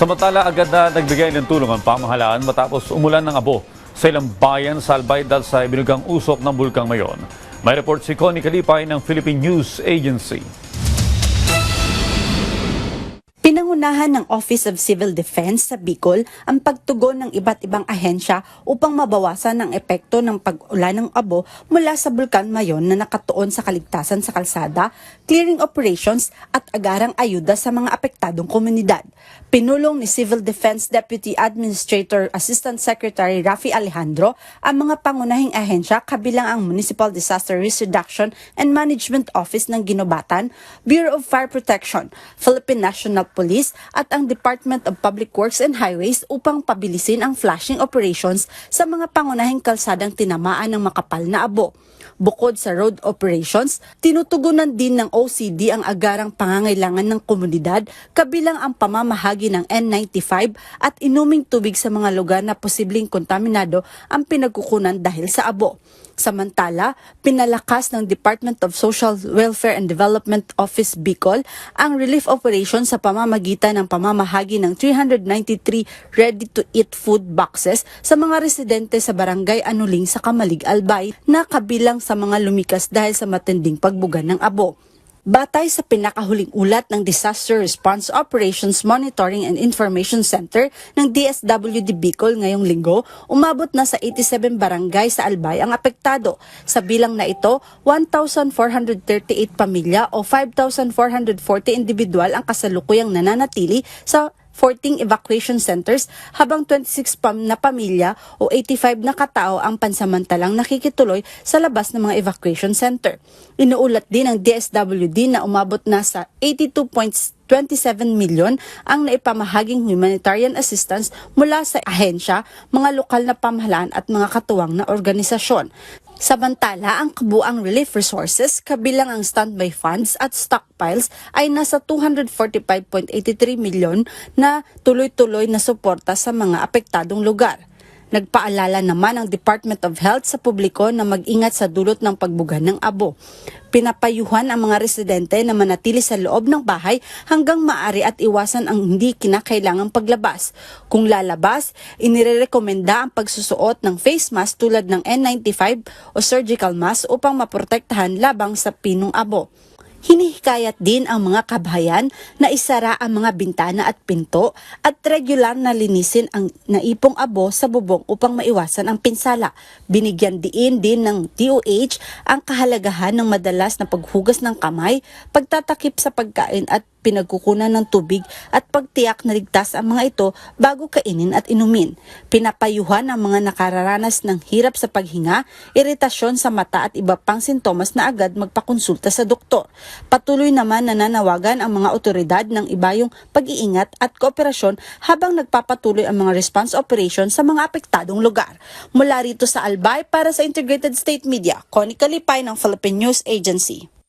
Samantala, agad na nagbigay ng tulong ang pamahalaan matapos umulan ng abo sa ilang bayan sa Albay dahil sa ibinugang usok ng Bulkang Mayon. May report si Connie Kalipay ng Philippine News Agency. Pinangunahan ng Office of Civil Defense sa Bicol ang pagtugon ng iba't ibang ahensya upang mabawasan ang epekto ng pag-ulan ng abo mula sa Bulkan Mayon na nakatuon sa kaligtasan sa kalsada, clearing operations at agarang ayuda sa mga apektadong komunidad. Pinulong ni Civil Defense Deputy Administrator Assistant Secretary Rafi Alejandro ang mga pangunahing ahensya kabilang ang Municipal Disaster Risk Reduction and Management Office ng Ginobatan, Bureau of Fire Protection, Philippine National Police at ang Department of Public Works and Highways upang pabilisin ang flashing operations sa mga pangunahing kalsadang tinamaan ng makapal na abo. Bukod sa road operations, tinutugunan din ng OCD ang agarang pangangailangan ng komunidad kabilang ang pamamahagi ng N95 at inuming tubig sa mga lugar na posibleng kontaminado ang pinagkukunan dahil sa abo. Samantala, pinalakas ng Department of Social Welfare and Development Office Bicol ang relief operation sa pamamagitan ng pamamahagi ng 393 ready-to-eat food boxes sa mga residente sa Barangay Anuling sa Kamalig, Albay na kabilang sa mga lumikas dahil sa matinding pagbuga ng abo. Batay sa pinakahuling ulat ng Disaster Response Operations Monitoring and Information Center ng DSWD Bicol ngayong linggo, umabot na sa 87 barangay sa Albay ang apektado. Sa bilang na ito, 1,438 pamilya o 5,440 individual ang kasalukuyang nananatili sa 14 evacuation centers habang 26 na pamilya o 85 na katao ang pansamantalang nakikituloy sa labas ng mga evacuation center. Inuulat din ng DSWD na umabot na sa 82.27 milyon ang naipamahaging humanitarian assistance mula sa ahensya, mga lokal na pamahalaan at mga katuwang na organisasyon. Samantala, ang kabuang relief resources kabilang ang standby funds at stockpiles ay nasa 245.83 milyon na tuloy-tuloy na suporta sa mga apektadong lugar. Nagpaalala naman ang Department of Health sa publiko na mag-ingat sa dulot ng pagbuga ng abo. Pinapayuhan ang mga residente na manatili sa loob ng bahay hanggang maaari at iwasan ang hindi kinakailangang paglabas. Kung lalabas, inirekomenda ang pagsusuot ng face mask tulad ng N95 o surgical mask upang maprotektahan labang sa pinong abo. Hinihikayat din ang mga kabahayan na isara ang mga bintana at pinto at regular na linisin ang naipong abo sa bubong upang maiwasan ang pinsala. Binigyan din ng DOH ang kahalagahan ng madalas na paghugas ng kamay, pagtatakip sa pagkain at pinagkukunan ng tubig at pagtiyak na ligtas ang mga ito bago kainin at inumin. Pinapayuhan ang mga nakararanas ng hirap sa paghinga, iritasyon sa mata at iba pang sintomas na agad magpakonsulta sa doktor. Patuloy naman nananawagan ang mga otoridad ng ibayong pag-iingat at kooperasyon habang nagpapatuloy ang mga response operation sa mga apektadong lugar. Mula rito sa Albay para sa Integrated State Media, Connie Kalipay ng Philippine News Agency.